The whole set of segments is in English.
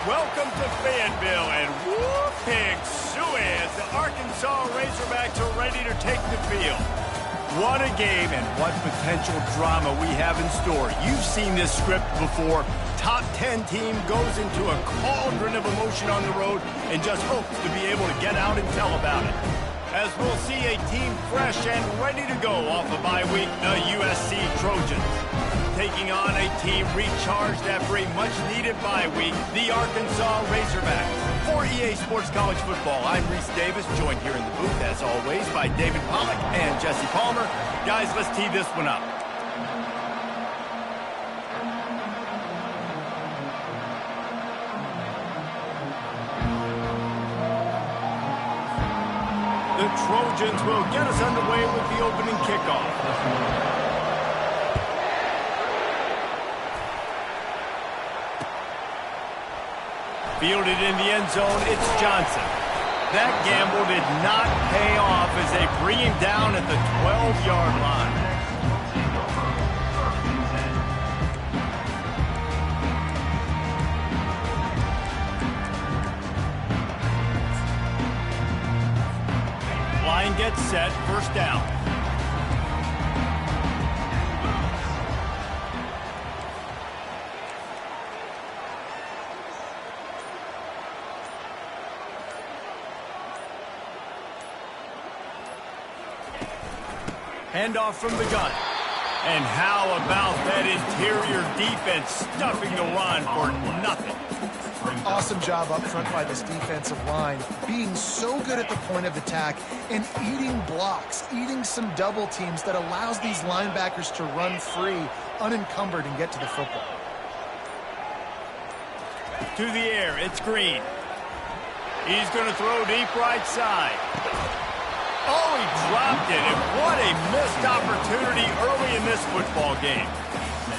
Welcome to Fayetteville, and whooping suey as the Arkansas Razorbacks are ready to take the field. What a game and what potential drama we have in store. You've seen this script before. Top 10 team goes into a cauldron of emotion on the road and just hopes to be able to get out and tell about it. As we'll see a team fresh and ready to go off a bye week, the USC Trojans. Taking on a team recharged after a much-needed bye week, the Arkansas Razorbacks. For EA Sports College Football, I'm Reese Davis, joined here in the booth, as always, by David Pollack and Jesse Palmer. Guys, let's tee this one up. The Trojans will get us underway with the opening kickoff. Fielded in the end zone, it's Johnson. That gamble did not pay off as they bring him down at the 12-yard line. Line gets set, first down. Handoff from the gun. And how about that interior defense stuffing the run for nothing? Awesome job up front by this defensive line, being so good at the point of attack and eating blocks, eating some double teams that allows these linebackers to run free, unencumbered, and get to the football. To the air, it's Green. He's going to throw deep right side. Oh, he dropped it, and what a missed opportunity early in this football game.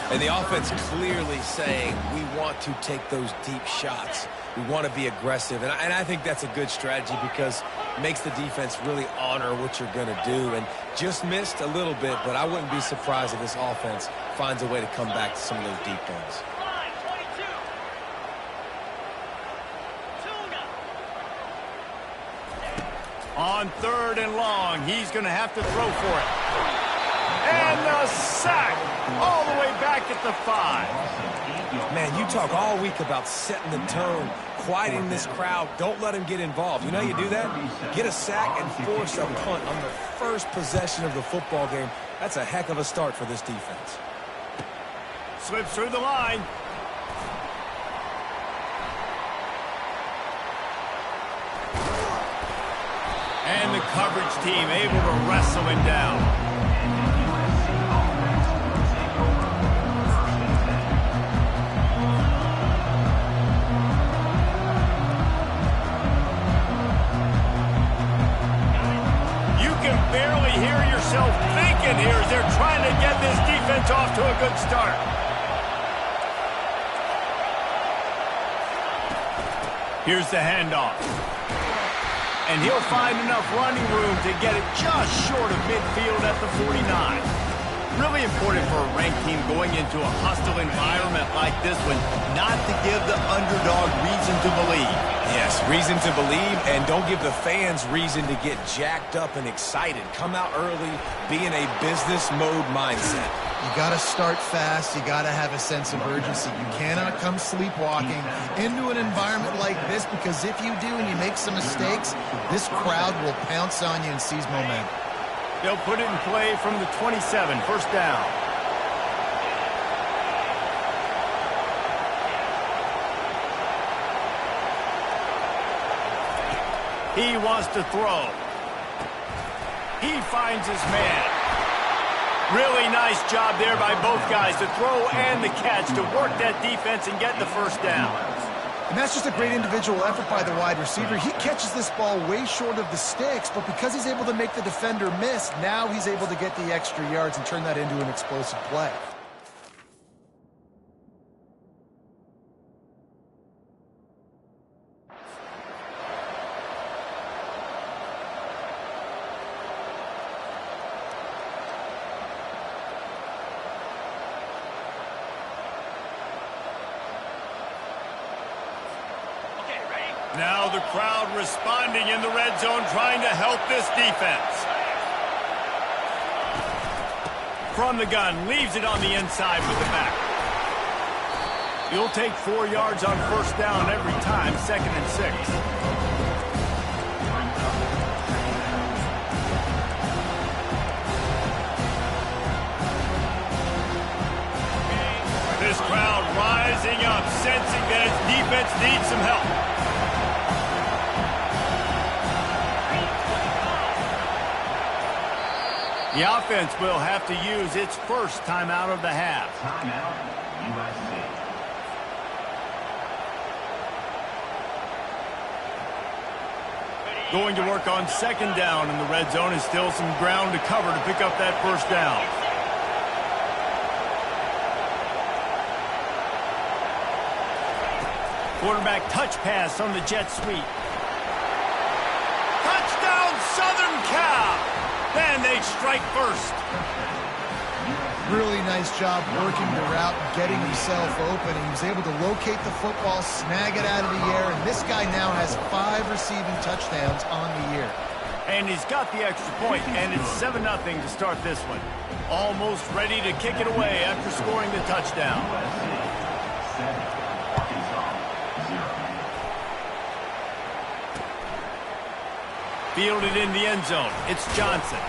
And the offense clearly saying, we want to take those deep shots. We want to be aggressive, and I think that's a good strategy because it makes the defense really honor what you're going to do. And just missed a little bit, but I wouldn't be surprised if this offense finds a way to come back to some of those deep ones. On third and long, he's going to have to throw for it. And the sack all the way back at the 5. Man, you talk all week about setting the tone, quieting this crowd. Don't let him get involved. You know how you do that? Get a sack and force a punt on the first possession of the football game. That's a heck of a start for this defense. Slips through the line. And the coverage team able to wrestle him down. You can barely hear yourself thinking here as they're trying to get this defense off to a good start. Here's the handoff. And he'll find enough running room to get it just short of midfield at the 49. Really important for a ranked team going into a hostile environment like this one not to give the underdog reason to believe. Yes, reason to believe, and don't give the fans reason to get jacked up and excited. Come out early, be in a business mode mindset. You got to start fast. You got to have a sense of urgency. You cannot come sleepwalking into an environment like this, because if you do and you make some mistakes, this crowd will pounce on you and seize momentum. They'll put it in play from the 27, first down. He wants to throw. He finds his man. Really nice job there by both guys, the throw and the catch, to work that defense and get the first down. And that's just a great individual effort by the wide receiver. He catches this ball way short of the sticks, but because he's able to make the defender miss, now he's able to get the extra yards and turn that into an explosive play. Now the crowd responding in the red zone, trying to help this defense. From the gun, leaves it on the inside with the back. You'll take 4 yards on first down every time, 2nd and 6. This crowd rising up, sensing that its defense needs some help. The offense will have to use its first timeout of the half. Timeout, USC. Going to work on 2nd down in the red zone, and still some ground to cover to pick up that first down. Quarterback touch pass on the jet sweep. Touchdown, Southern Cal! Then they strike first. Really nice job working the route and getting himself open. He was able to locate the football, snag it out of the air, and this guy now has 5 receiving touchdowns on the year. And he's got the extra point, and it's 7-0 to start this one. Almost ready to kick it away after scoring the touchdown. USC 7, Arkansas 0. Fielded in the end zone. It's Johnson.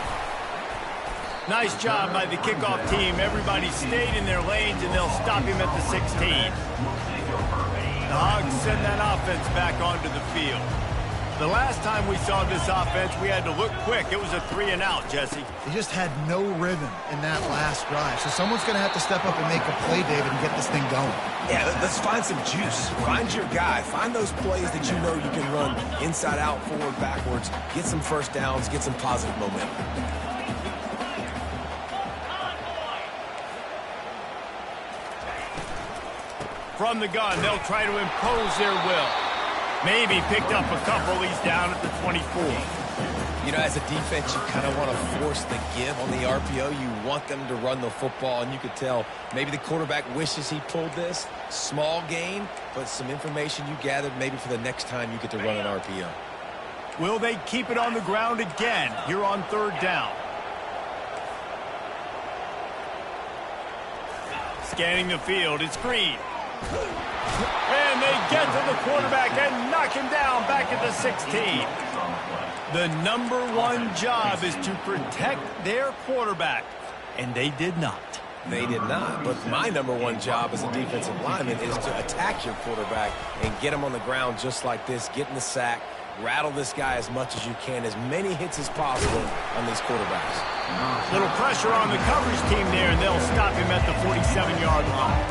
Nice job by the kickoff team. Everybody stayed in their lanes, and they'll stop him at the 16. The Hogs send that offense back onto the field. The last time we saw this offense, we had to look quick. It was a 3-and-out, Jesse. They just had no rhythm in that last drive. So someone's going to have to step up and make a play, David, and get this thing going. Yeah, let's find some juice. Find your guy. Find those plays that you know you can run inside out, forward, backwards. Get some first downs. Get some positive momentum. From the gun, they'll try to impose their will. Maybe picked up a couple. He's down at the 24. You know, as a defense, you kind of want to force the give on the RPO. You want them to run the football, and you could tell maybe the quarterback wishes he pulled this. Small gain, but some information you gathered maybe for the next time you get to run an RPO. Will they keep it on the ground again here on 3rd down? Scanning the field, it's Green. And they get to the quarterback and knock him down back at the 16. The #1 job is to protect their quarterback, and they did not. They did not, but my #1 job as a defensive lineman is to attack your quarterback and get him on the ground just like this, get in the sack, rattle this guy as much as you can, as many hits as possible on these quarterbacks. Little pressure on the coverage team there, and they'll stop him at the 47-yard line.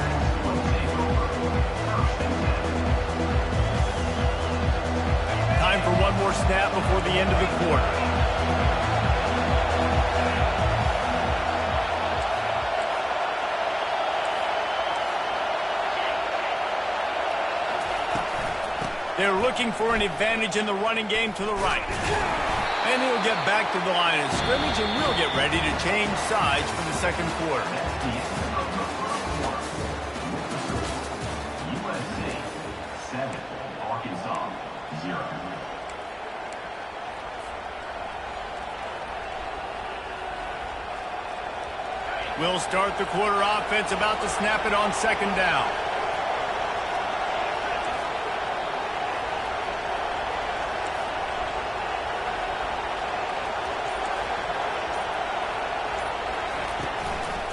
Time for one more snap before the end of the quarter. They're looking for an advantage in the running game to the right. And he'll get back to the line of scrimmage, and we'll get ready to change sides for the 2nd quarter. USC 7, Arkansas 0. We'll start the quarter offense, about to snap it on 2nd down.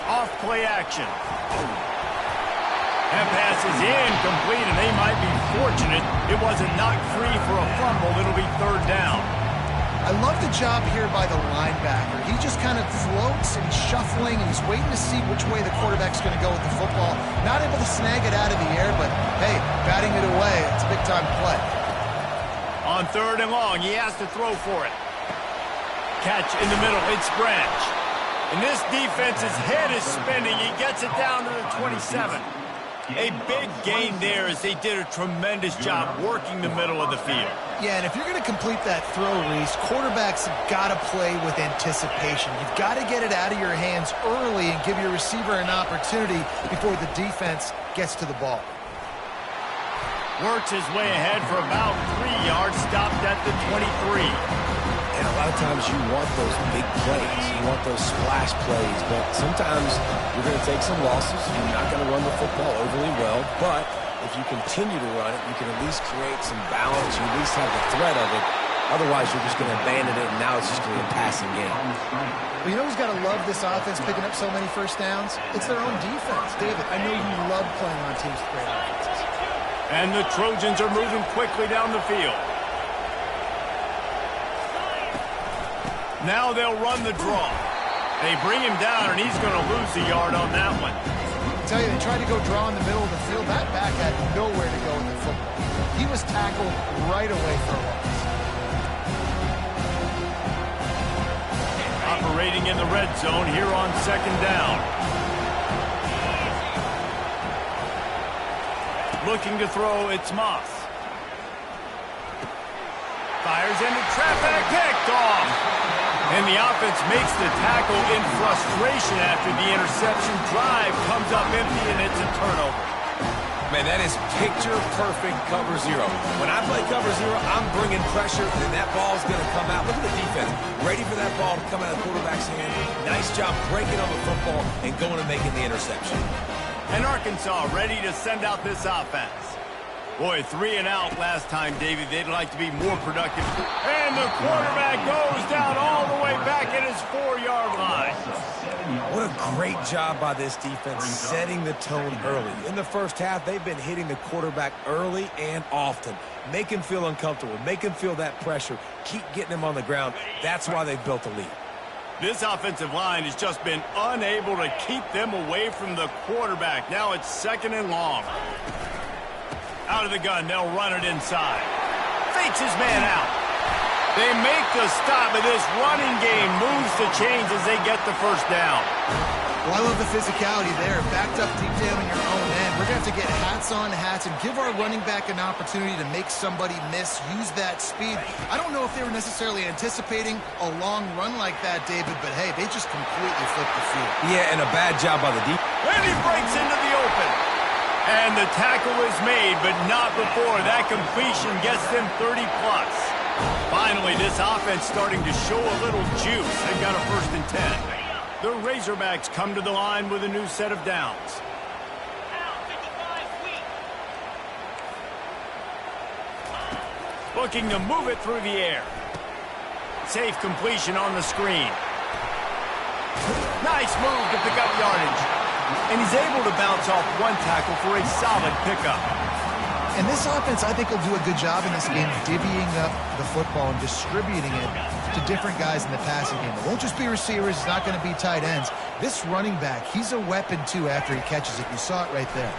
Off play action. That pass is incomplete, and they might be fortunate it wasn't knocked free for a fumble. It'll be 3rd down. I love the job here by the linebacker. He just kind of floats, and he's shuffling, and he's waiting to see which way the quarterback's going to go with the football. Not able to snag it out of the air, but, hey, batting it away, it's a big-time play. On 3rd and long, he has to throw for it. Catch in the middle, it's Branch. And this defense's head is spinning. He gets it down to the 27. A big gain there, as they did a tremendous job working the middle of the field. Yeah, and if you're going to complete that throw, Reese, quarterbacks have got to play with anticipation. You've got to get it out of your hands early and give your receiver an opportunity before the defense gets to the ball. Works his way ahead for about 3 yards, stopped at the 23. And a lot of times you want those big plays. You want those splash plays. But sometimes you're going to take some losses. You're not going to run the football overly well. But if you continue to run it, you can at least create some balance. You at least have the threat of it. Otherwise, you're just going to abandon it, and now it's just going to be a passing game. Well, you know who's got to love this offense picking up so many first downs? It's their own defense. David, I know you love playing on teams with great offenses. And the Trojans are moving quickly down the field. Now they'll run the draw. They bring him down, and he's going to lose a yard on that one. I tell you, they tried to go draw in the middle of the field. That back had nowhere to go in the football. He was tackled right away for a loss. Operating in the red zone here on 2nd down. Looking to throw, it's Moss. Fires into traffic, picked off. And the offense makes the tackle in frustration after the interception. Drive comes up empty, and it's a turnover. Man, that is picture-perfect cover zero. When I play cover zero, I'm bringing pressure, and that ball's going to come out. Look at the defense. Ready for that ball to come out of the quarterback's hand. Nice job breaking on the football and going and making the interception. And Arkansas ready to send out this offense. Boy, 3 and out last time, David. They'd like to be more productive. And the quarterback goes down all the way back at his 4-yard line. What a great job by this defense setting the tone early. In the first half, they've been hitting the quarterback early and often. Make him feel uncomfortable. Make him feel that pressure. Keep getting him on the ground. That's why they've built a lead. This offensive line has just been unable to keep them away from the quarterback. Now it's 2nd and long. Out of the gun, they'll run it inside. Fakes his man out. They make the stop, but this running game moves the chains as they get the first down. Well, I love the physicality there. Backed up deep down in your own end. We're going to have to get hats on hats and give our running back an opportunity to make somebody miss, use that speed. I don't know if they were necessarily anticipating a long run like that, David, but hey, they just completely flipped the field. Yeah, and a bad job by the defense. And he breaks into the open. And the tackle is made, but not before. That completion gets them 30+. Finally, this offense starting to show a little juice. They've got a 1st and 10. The Razorbacks come to the line with a new set of downs. Looking to move it through the air. Safe completion on the screen. Nice move to pick up yardage. And he's able to bounce off one tackle for a solid pickup. And this offense, I think, will do a good job in this game divvying up the football and distributing it to different guys in the passing game. It won't just be receivers. It's not going to be tight ends. This running back, he's a weapon, too, after he catches it. You saw it right there.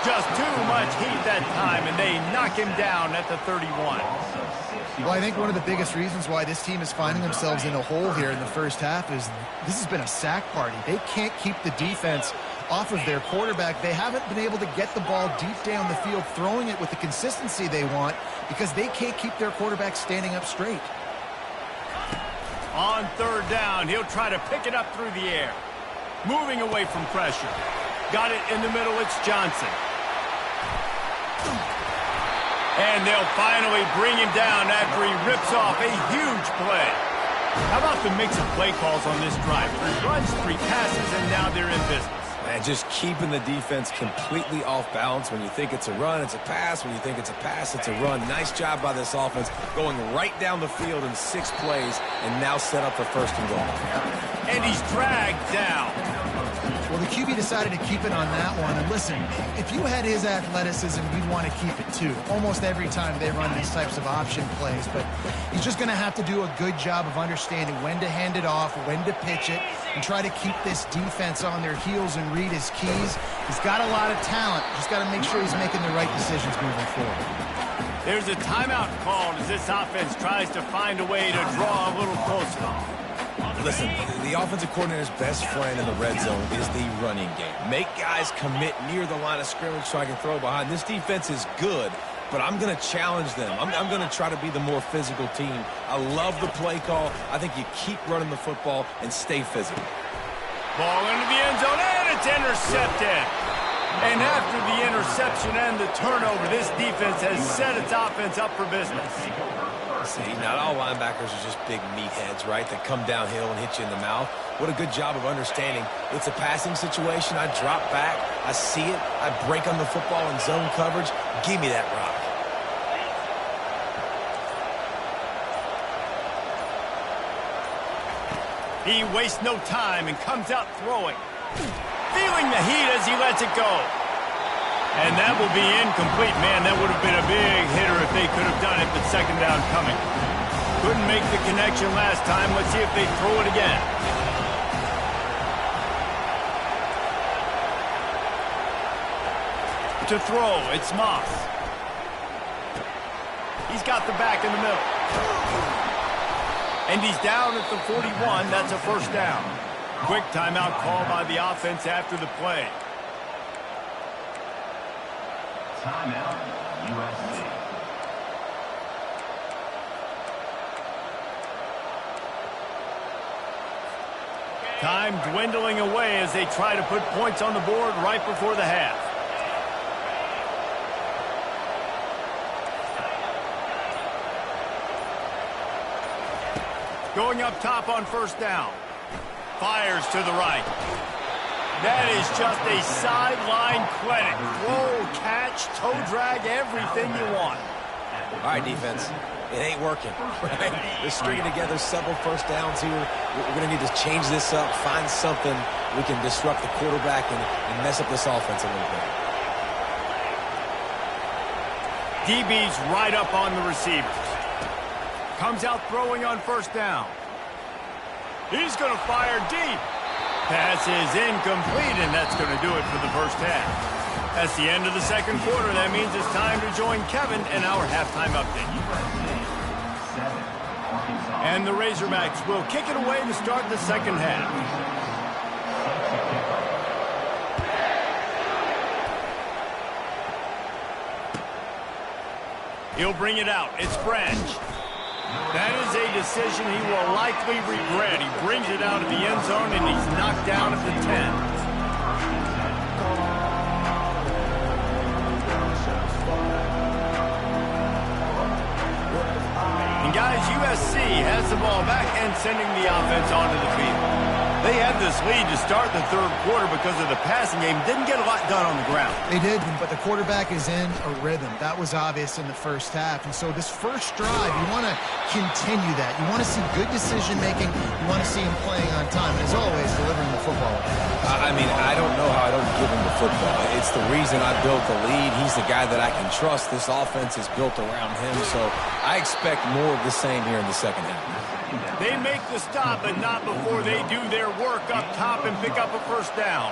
Just too much heat that time, and they knock him down at the 31. Well, I think one of the biggest reasons why this team is finding themselves in a hole here in the first half is this has been a sack party. They can't keep the defense off of their quarterback. They haven't been able to get the ball deep down the field, throwing it with the consistency they want because they can't keep their quarterback standing up straight. On 3rd down, he'll try to pick it up through the air. Moving away from pressure. Got it in the middle, it's Johnson. And they'll finally bring him down after he rips off a huge play. How about the mix of play calls on this drive? 3 runs, 3 passes, and now they're in business. Man, just keeping the defense completely off balance. When you think it's a run, it's a pass. When you think it's a pass, it's a run. Nice job by this offense going right down the field in 6 plays and now set up for 1st and goal. And he's dragged down. Well, the QB decided to keep it on that one. And listen, if you had his athleticism, you'd want to keep it too. Almost every time they run these types of option plays. But he's just going to have to do a good job of understanding when to hand it off, when to pitch it, and try to keep this defense on their heels and read his keys. He's got a lot of talent. Just got to make sure he's making the right decisions moving forward. There's a timeout called as this offense tries to find a way to draw a little closer. Listen, the offensive coordinator's best friend in the red zone is the running game. Make guys commit near the line of scrimmage so I can throw behind. This defense is good, but I'm going to challenge them. I'm going to try to be the more physical team. I love the play call. I think you keep running the football and stay physical. Ball into the end zone, and it's intercepted. And after the interception and the turnover, this defense has set its offense up for business. See, not all linebackers are just big meatheads, right, that come downhill and hit you in the mouth. What a good job of understanding. It's a passing situation. I drop back. I see it. I break on the football in zone coverage. Give me that rock. He wastes no time and comes out throwing. Feeling the heat as he lets it go. And that will be incomplete. Man, that would have been a big hitter if they could have done it, but second down coming. Couldn't make the connection last time. Let's see if they throw it again. To throw, it's Moss. He's got the back in the middle. And he's down at the 41. That's a first down. Quick timeout call by the offense after the play. Timeout, USC. Time dwindling away as they try to put points on the board right before the half. Going up top on first down. Fires to the right. That is just a sideline clinic. Throw, catch, toe drag, everything you want. All right, defense. It ain't working. Right? They're stringing together several first downs here. We're going to need to change this up, find something we can disrupt the quarterback and mess up this offense a little bit. DB's right up on the receivers. Comes out throwing on first down. He's going to fire deep. Pass is incomplete, and that's going to do it for the first half. That's the end of the second quarter. That means it's time to join Kevin in our halftime update. And the Razorbacks will kick it away to start the second half. He'll bring it out. It's Branch. That is a decision he will likely regret. He brings it out of the end zone, and he's knocked down at the 10. And guys, USC has the ball back and sending the offense onto the field. They had this lead to start the third quarter because of the passing game. Didn't get a lot done on the ground. They did, but the quarterback is in a rhythm. That was obvious in the first half. And so this first drive, you want to continue that. You want to see good decision-making. You want to see him playing on time. And as always, delivering the football. I mean, I don't know how I don't give him the football. It's the reason I built the lead. He's the guy that I can trust. This offense is built around him. So I expect more of the same here in the second half. They make the stop, but not before they do their work up top and pick up a first down.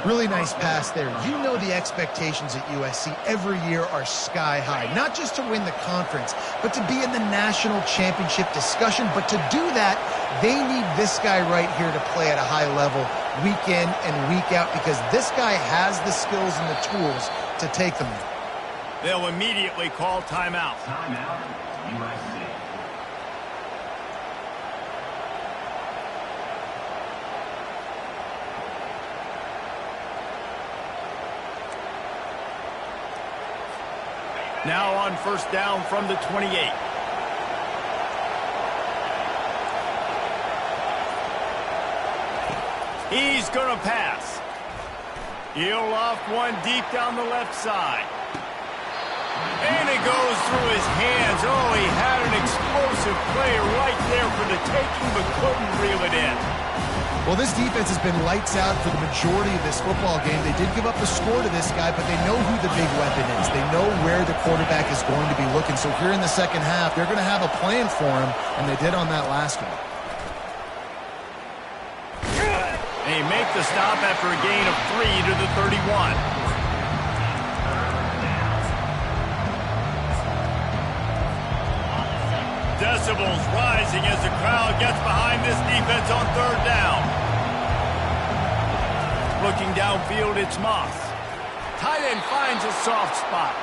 Really nice pass there. You know the expectations at USC every year are sky high. Not just to win the conference, but to be in the national championship discussion. But to do that, they need this guy right here to play at a high level week in and week out because this guy has the skills and the tools to take them. They'll immediately call timeout. Timeout, USC. Now on first down from the 28. He's going to pass. He'll loft one deep down the left side. And it goes through his hands. Oh, he had an explosive play right there for the taking, but couldn't reel it in. Well, this defense has been lights out for the majority of this football game. They did give up the score to this guy, but they know who the big weapon is. They know where the quarterback is going to be looking. So here in the second half, they're going to have a plan for him, and they did on that last one. They make the stop after a gain of 3 to the 31. Decibels rising as the crowd gets behind this defense on third down. Looking downfield, it's Moss. Tight end finds a soft spot.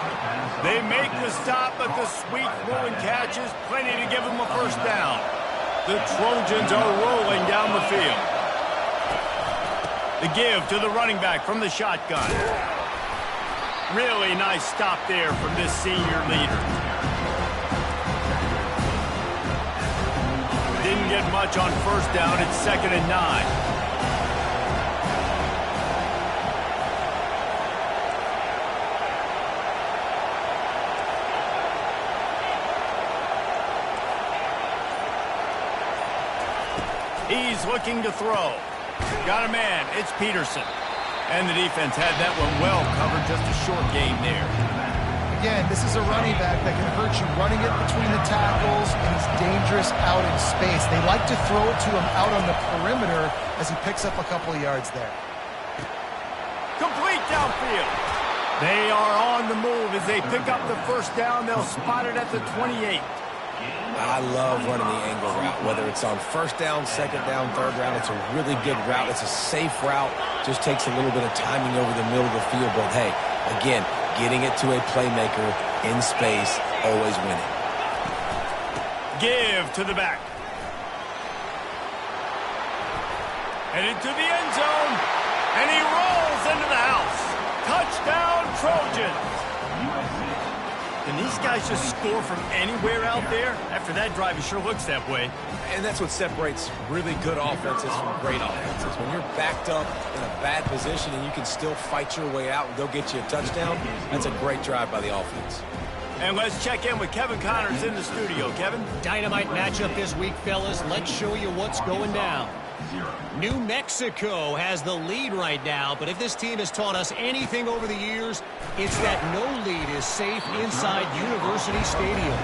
They make the stop, but the sweet throwing catch is plenty to give them a first down. The Trojans are rolling down the field. The give to the running back from the shotgun. Really nice stop there from this senior leader. Didn't get much on first down. It's 2nd and 9. He's looking to throw. Got a man. It's Peterson. And the defense had that one well covered. Just a short game there. Again, this is a running back that can hurt you running it between the tackles, and he's dangerous out in space. They like to throw it to him out on the perimeter as he picks up a couple of yards there. Complete downfield. They are on the move as they pick up the first down. They'll spot it at the 28. I love running the angle route, whether it's on first down, second down, third down. It's a really good route. It's a safe route. Just takes a little bit of timing over the middle of the field. But, hey, again, getting it to a playmaker in space, always winning. Give to the back. And into the end zone. And he rolls into the house. Touchdown, Trojans. Can these guys just score from anywhere out there? After that drive, it sure looks that way. And that's what separates really good offenses from great offenses. When you're backed up in a bad position and you can still fight your way out and go get you a touchdown, that's a great drive by the offense. And let's check in with Kevin Connors in the studio. Kevin? Dynamite matchup this week, fellas. Let's show you what's going down. New Mexico has the lead right now, but if this team has taught us anything over the years, it's that no lead is safe inside University Stadium.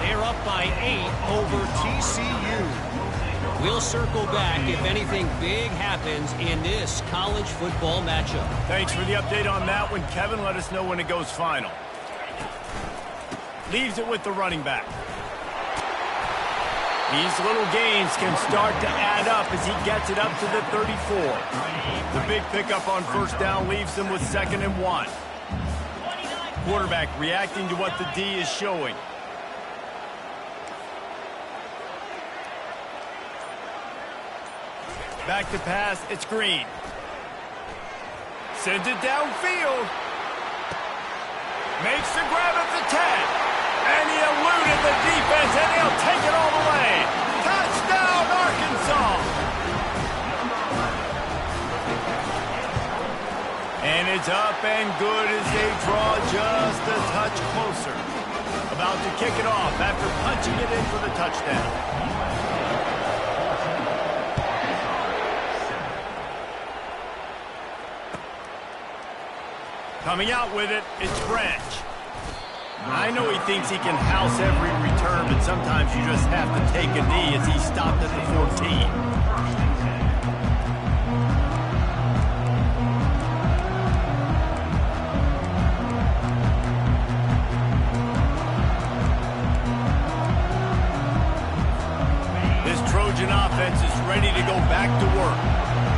They're up by 8 over TCU. We'll circle back if anything big happens in this college football matchup. Thanks for the update on that one, Kevin. Let us know when it goes final. Leaves it with the running back. These little gains can start to add up as he gets it up to the 34. The big pickup on first down leaves them with 2nd and 1. Quarterback reacting to what the D is showing. Back to pass, it's Green. Sends it downfield. Makes the grab at the 10. And he eluded the defense, and he'll take it all the way. Touchdown, Arkansas! And it's up and good as they draw just a touch closer. About to kick it off after punching it in for the touchdown. Coming out with it, it's Branch. I know he thinks he can house every return, but sometimes you just have to take a knee as he stopped at the 14. This Trojan offense is ready to go back to work.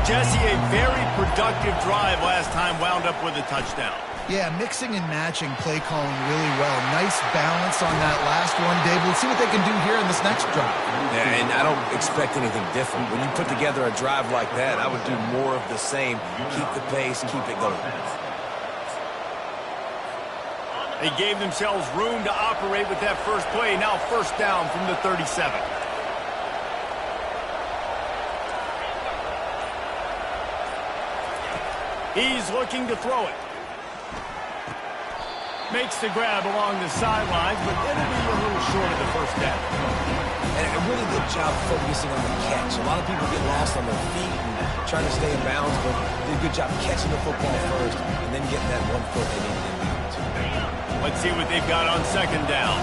Jesse, a very productive drive last time wound up with a touchdown. Yeah, mixing and matching play calling really well. Nice balance on that last one, Dave. Let's see what they can do here in this next drive. Yeah, and I don't expect anything different. When you put together a drive like that, I would do more of the same. Keep the pace, keep it going. They gave themselves room to operate with that first play. Now first down from the 37. He's looking to throw it. Makes the grab along the sidelines, but it'll be a little short of the first down. And a really good job focusing on the catch. A lot of people get lost on their feet and trying to stay in bounds, but did a good job catching the football first and then getting that 1 foot they needed in bounds. Let's see what they've got on second down.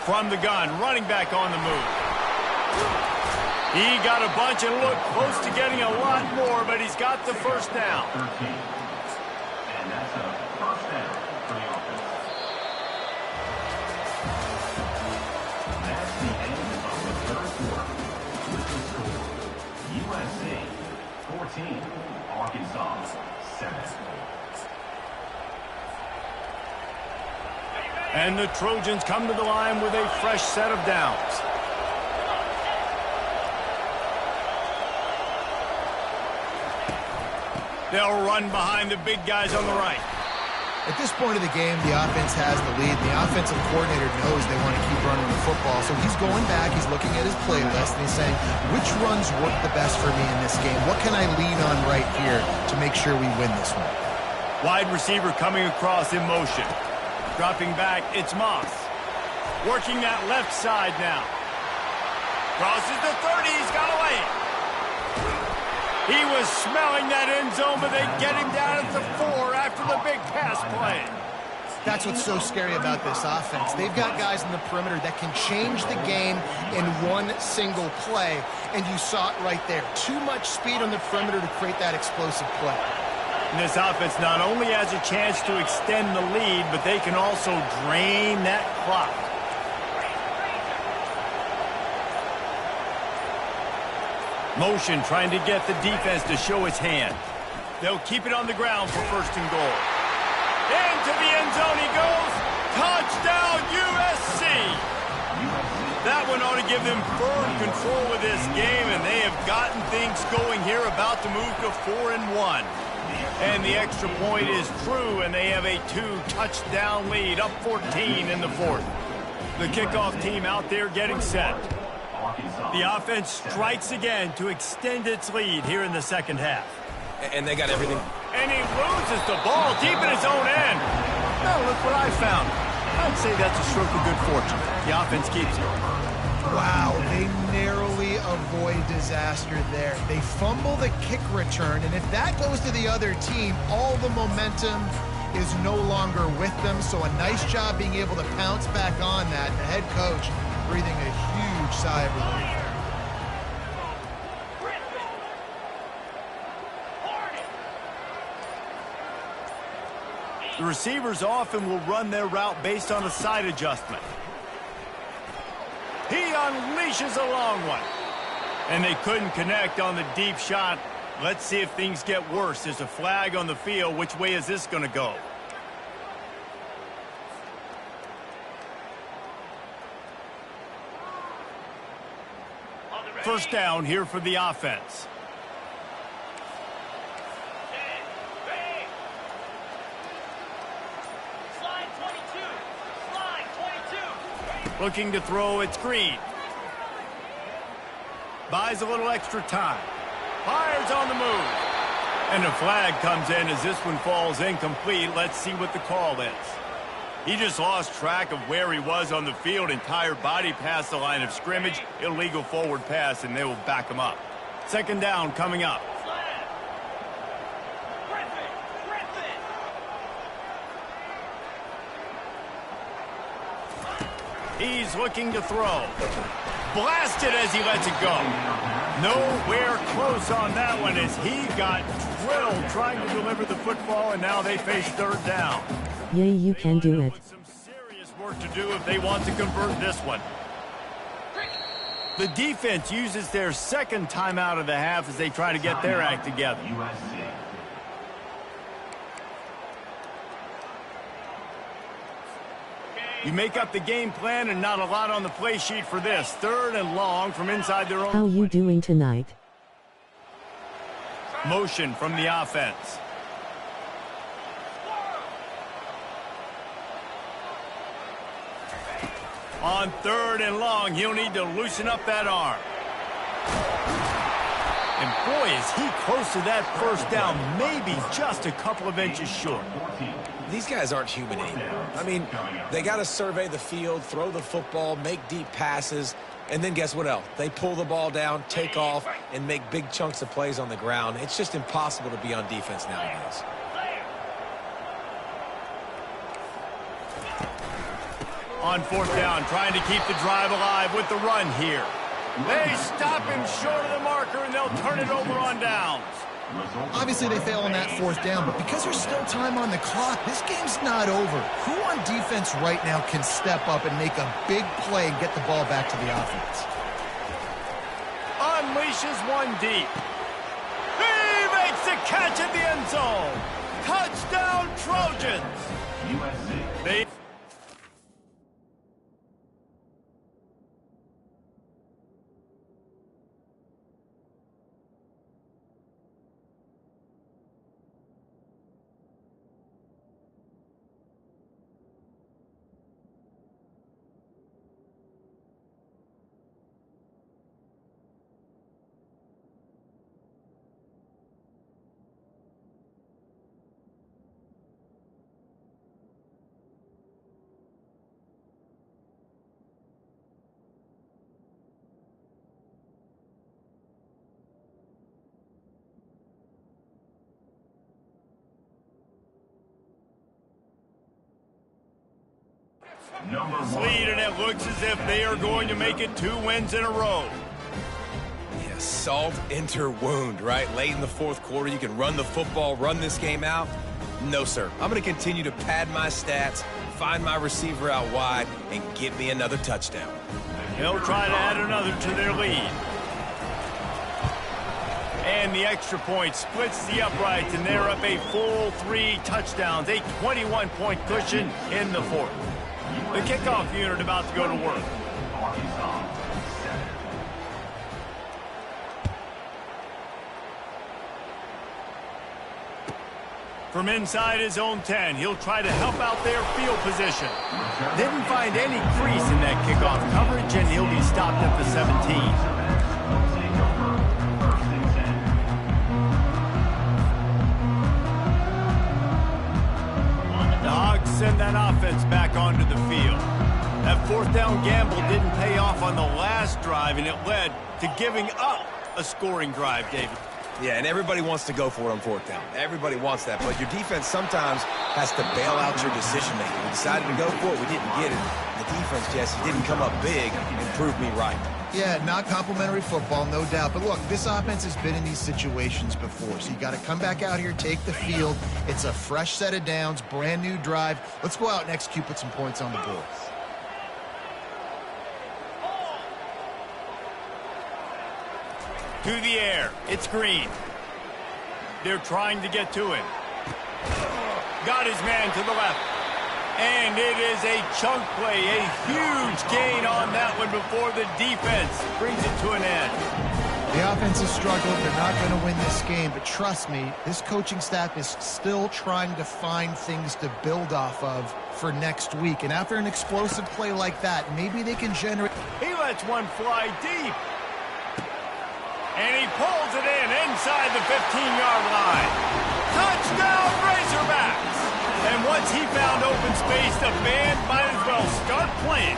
From the gun, running back on the move. He got a bunch and looked close to getting a lot more, but he's got the first down. 13. And that's a first down for the offense. That's the end of the third quarter. With the score, USC 14, Arkansas 7. And the Trojans come to the line with a fresh set of downs. They'll run behind the big guys on the right. At this point of the game, the offense has the lead. The offensive coordinator knows they want to keep running the football, so he's going back, he's looking at his playlist, and he's saying, which runs work the best for me in this game? What can I lean on right here to make sure we win this one? Wide receiver coming across in motion. Dropping back, it's Moss. Working that left side now. Crosses the 30, he's got away. He was smelling that end zone, but they get him down at the 4 after the big pass play. That's what's so scary about this offense. They've got guys in the perimeter that can change the game in one single play, and you saw it right there. Too much speed on the perimeter to create that explosive play. And this offense not only has a chance to extend the lead, but they can also drain that clock. Motion trying to get the defense to show its hand. They'll keep it on the ground for 1st and goal. Into the end zone he goes. Touchdown, USC! That one ought to give them firm control of this game, and they have gotten things going here, about to move to 4-1. And the extra point is true, and they have a 2-touchdown lead, up 14 in the 4th. The kickoff team out there getting set. The offense strikes again to extend its lead here in the 2nd half. And they got everything. And he loses the ball deep in his own end. Now look what I found. I'd say that's a stroke of good fortune. The offense keeps it. Wow, they narrowly avoid disaster there. They fumble the kick return, and if that goes to the other team, all the momentum is no longer with them. So a nice job being able to pounce back on that. The head coach breathing a huge sigh of relief. The receivers often will run their route based on a side adjustment. He unleashes a long one. And they couldn't connect on the deep shot. Let's see if things get worse. There's a flag on the field. Which way is this going to go? First down here for the offense. Looking to throw, it's Green. Buys a little extra time. Fires on the move. And a flag comes in as this one falls incomplete. Let's see what the call is. He just lost track of where he was on the field. Entire body past the line of scrimmage. Illegal forward pass, and they will back him up. 2nd down coming up. He's looking to throw. Blasted as he lets it go. Nowhere close on that one as he got drilled trying to deliver the football, and now they face 3rd down. Yeah, you can do it. Some serious work to do if they want to convert this one. The defense uses their 2nd timeout of the half as they try to get their act together. You make up the game plan and not a lot on the play sheet for this. 3rd and long from inside their own. How you doing tonight? Motion from the offense. On 3rd and long, he'll need to loosen up that arm. And boy, is he close to that 1st down, maybe just a couple of inches short. These guys aren't human anymore. I mean, they got to survey the field, throw the football, make deep passes, and then guess what else? They pull the ball down, take off, and make big chunks of plays on the ground. It's just impossible to be on defense nowadays. On 4th down, trying to keep the drive alive with the run here. They stop him short of the marker, and they'll turn it over on downs. Obviously, they fail on that 4th down, but because there's still time on the clock, this game's not over. Who on defense right now can step up and make a big play and get the ball back to the offense? Unleashes one deep. He makes the catch at the end zone. Touchdown, Trojans. They Number This 1. lead, and it looks as if they are going to make it 2 wins in a row. Yeah, salt enter wound, right? Late in the fourth quarter, you can run the football, run this game out. No, sir. I'm going to continue to pad my stats, find my receiver out wide, and get me another touchdown. They'll try to add another to their lead. And the extra point splits the uprights, and they're up a full 3 touchdowns, a 21-point cushion in the fourth. The kickoff unit about to go to work. Arkansas, 7. From inside his own 10, he'll try to help out their field position. Didn't find any crease in that kickoff coverage, and he'll be stopped at the 17. The Hogs send that offense back onto the field. That fourth down gamble didn't pay off on the last drive, and it led to giving up a scoring drive, David. Yeah, and everybody wants to go for it on fourth down. Everybody wants that, but your defense sometimes has to bail out your decision-making. We decided to go for it. We didn't get it. The defense, Jesse, didn't come up big and prove me right. Yeah, not complimentary football, no doubt. But look, this offense has been in these situations before, so you got to come back out here, take the field. It's a fresh set of downs, brand new drive. Let's go out and execute, put some points on the board. To the air. It's Green. They're trying to get to him. Got his man to the left. And it is a chunk play. A huge gain on that one before the defense brings it to an end. The offense has struggled. They're not going to win this game. But trust me, this coaching staff is still trying to find things to build off of for next week. And after an explosive play like that, maybe they can generate... He lets one fly deep. And he pulls it in inside the 15-yard line. Touchdown, Razorbacks! And once he found open space, the band might as well start playing.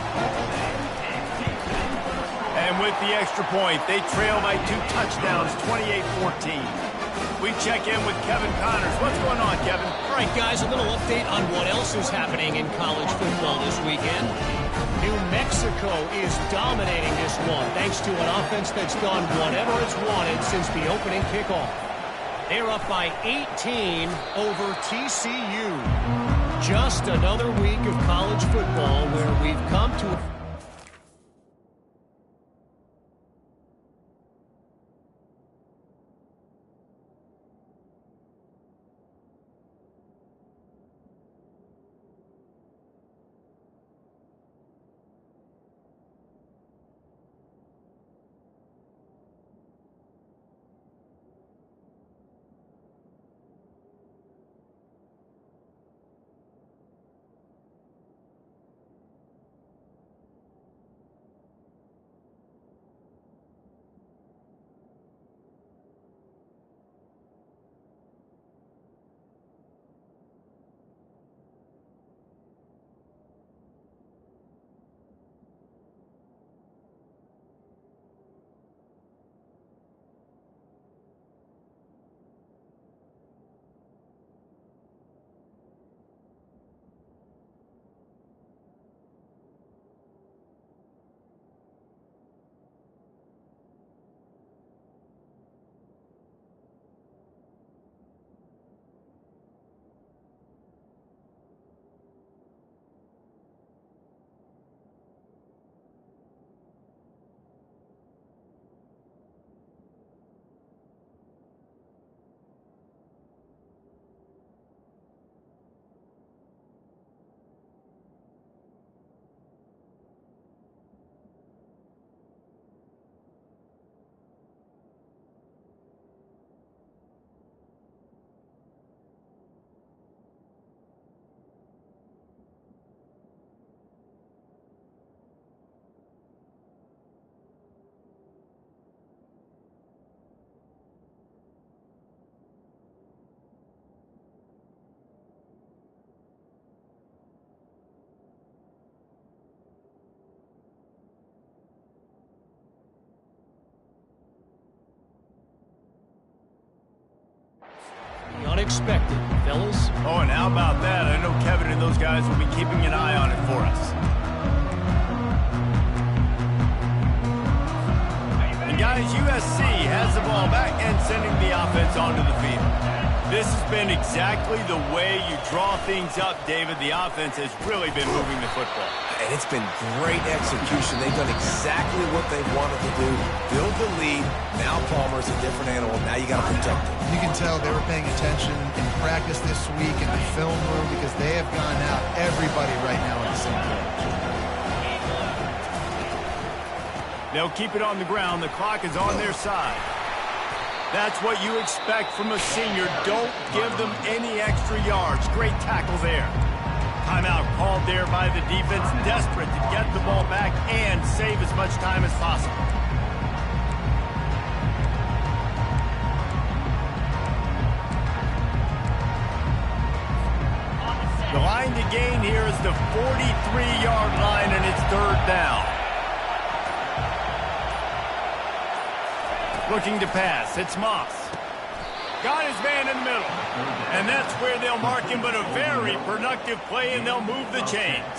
And with the extra point, they trail by 2 touchdowns, 28-14. We check in with Kevin Connors. What's going on, Kevin? All right, guys, a little update on what else is happening in college football this weekend. New Mexico is dominating this one, thanks to an offense that's done whatever it's wanted since the opening kickoff. They're up by 18 over TCU. Just another week of college football where we've come to... Unexpected, fellas. Oh, and how about that? I know Kevin and those guys will be keeping an eye on it for us. guys, USC has the ball back and sending the offense onto the field. This has been exactly the way you draw things up, David. The offense has really been moving the football. And it's been great execution. They've done exactly what they wanted to do. Build the lead. Now Palmer's a different animal. Now you got to protect him. You can tell they were paying attention in practice this week in the film room because they have gone out everybody right now on the same page. They'll keep it on the ground. The clock is on their side. That's what you expect from a senior. Don't give them any extra yards. Great tackle there. Timeout called there by the defense, desperate to get the ball back and save as much time as possible. The line to gain here is the 43-yard line, and it's third down. Looking to pass. It's Moss. Got his man in the middle. And that's where they'll mark him, but a very productive play, and they'll move the chains.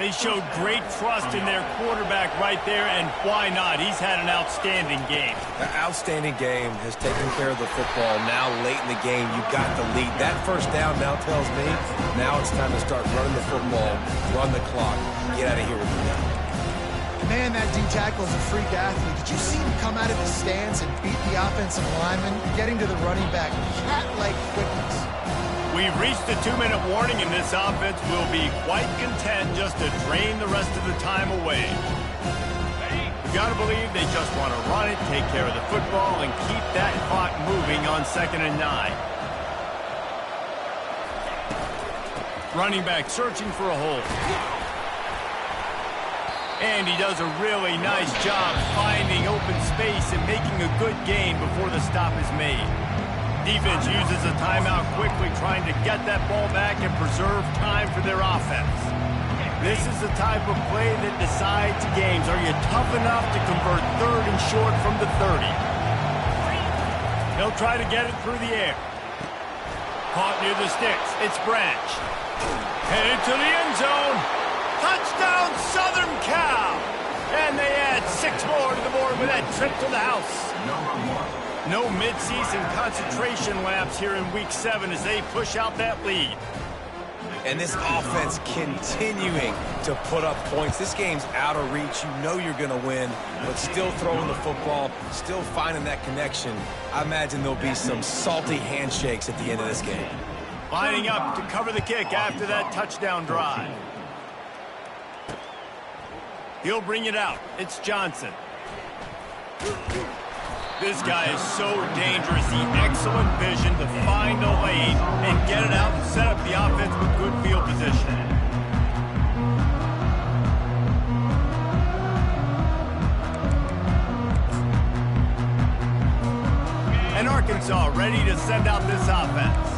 They showed great trust in their quarterback right there, and why not? He's had an outstanding game. An outstanding game, has taken care of the football. Now late in the game, you got the lead. That first down now tells me now it's time to start running the football, run the clock, get out of here with the lead. Man, that D-tackle is a freak athlete. Did you see him come out of the stance and beat the offensive lineman, getting to the running back? Cat-like quickness. We've reached the 2-minute warning, and this offense will be quite content just to drain the rest of the time away. You've got to believe they just want to run it, take care of the football, and keep that clock moving on 2nd and 9. Running back searching for a hole. And he does a really nice job finding open space and making a good gain before the stop is made. Defense uses a timeout quickly, trying to get that ball back and preserve time for their offense. This is the type of play that decides games. Are you tough enough to convert 3rd and short from the 30? They'll try to get it through the air. Caught near the sticks. It's Branch. Headed to the end zone. Touchdown, Southern Cal! And they add 6 more to the board with that trip to the house. No mid-season concentration laps here in Week 7 as they push out that lead. And this offense continuing to put up points. This game's out of reach. You know you're going to win, but still throwing the football, still finding that connection. I imagine there'll be some salty handshakes at the end of this game. Lining up to cover the kick after that touchdown drive. He'll bring it out. It's Johnson. This guy is so dangerous. The excellent vision to find a lane and get it out and set up the offense with good field position. And Arkansas ready to send out this offense.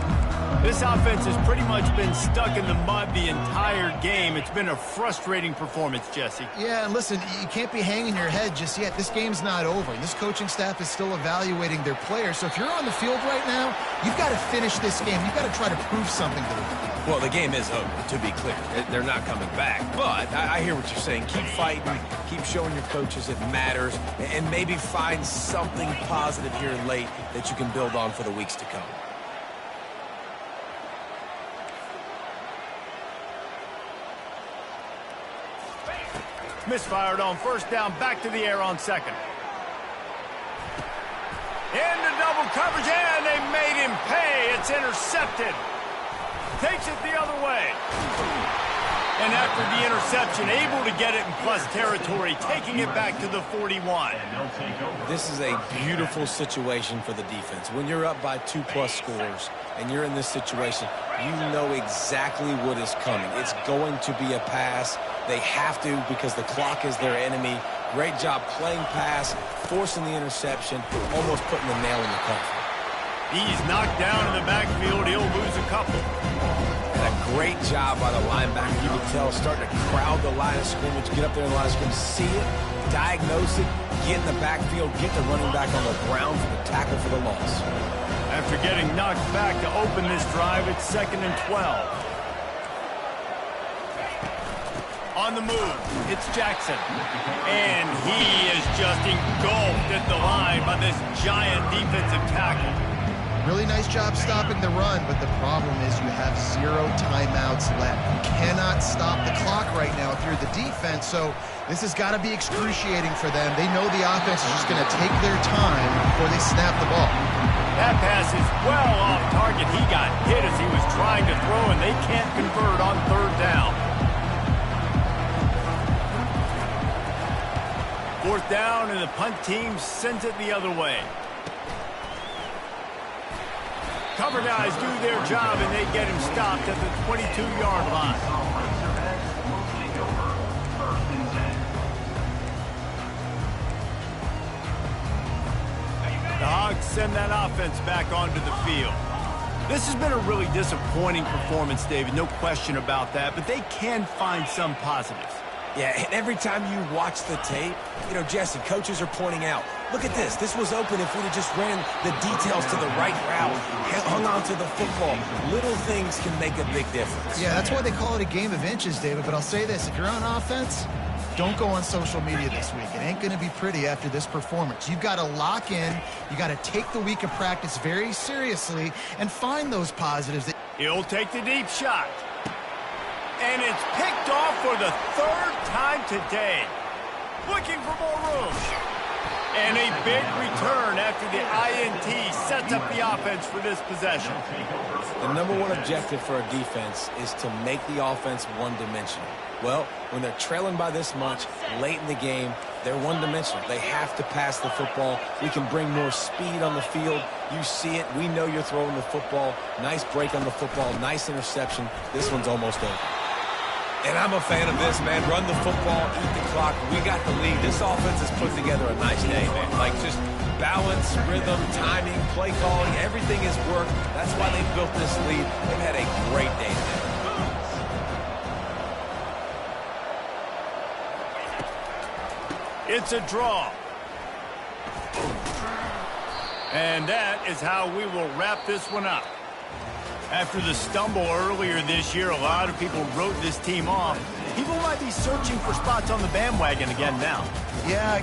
This offense has pretty much been stuck in the mud the entire game. It's been a frustrating performance, Jesse. Yeah, and listen, you can't be hanging your head just yet. This game's not over. This coaching staff is still evaluating their players. So if you're on the field right now, you've got to finish this game. You've got to try to prove something to them. Well, the game is over, to be clear. They're not coming back. But I hear what you're saying. Keep fighting. Keep showing your coaches it matters. And maybe find something positive here late that you can build on for the weeks to come. Misfired on first down, back to the air on 2nd. Into double coverage, and they made him pay. It's intercepted. Takes it the other way. And after the interception, able to get it in plus territory, taking it back to the 41. This is a beautiful situation for the defense. When you're up by 2+ scores and you're in this situation, you know exactly what is coming. It's going to be a pass. They have to because the clock is their enemy. Great job playing pass, forcing the interception, almost putting the nail in the coffin. He's knocked down in the backfield. He'll lose a couple. And a great job by the linebacker. You can tell, starting to crowd the line of scrimmage, get up there in the line of scrimmage, see it, diagnose it, get in the backfield, get the running back on the ground for the tackle for the loss. After getting knocked back to open this drive, it's 2nd and 12. On the move, it's Jackson. And he is just engulfed at the line by this giant defensive tackle. Really nice job stopping the run, but the problem is you have 0 timeouts left. You cannot stop the clock right now if you're the defense, so this has got to be excruciating for them. They know the offense is just going to take their time before they snap the ball. That pass is well off target. He got hit as he was trying to throw, and they can't convert on 3rd down. 4th down, and the punt team sends it the other way. Cover guys do their job, and they get him stopped at the 22-yard line. The Hogs send that offense back onto the field. This has been a really disappointing performance, David, no question about that, but they can find some positives. Yeah, and every time you watch the tape, Jesse, coaches are pointing out, look at this. This was open if we'd have just ran the details to the right route, hung on to the football. Little things can make a big difference. Yeah, that's why they call it a game of inches, David. But I'll say this, if you're on offense, don't go on social media this week. It ain't going to be pretty after this performance. You've got to lock in. You got to take the week of practice very seriously and find those positives. He'll take the deep shot. And it's picked off for the 3rd time today. Looking for more room. And a big return after the INT sets up the offense for this possession. The #1 objective for a defense is to make the offense one-dimensional. Well, when they're trailing by this much late in the game, they're one-dimensional. They have to pass the football. We can bring more speed on the field. You see it. We know you're throwing the football. Nice break on the football. Nice interception. This one's almost over. And I'm a fan of this, man. Run the football, eat the clock. We got the lead. This offense has put together a nice day, man. Like just balance, rhythm, timing, play calling, everything has worked. That's why they built this lead. They've had a great day today. It's a draw. And that is how we will wrap this one up. After the stumble earlier this year, a lot of people wrote this team off. People might be searching for spots on the bandwagon again now. Yeah,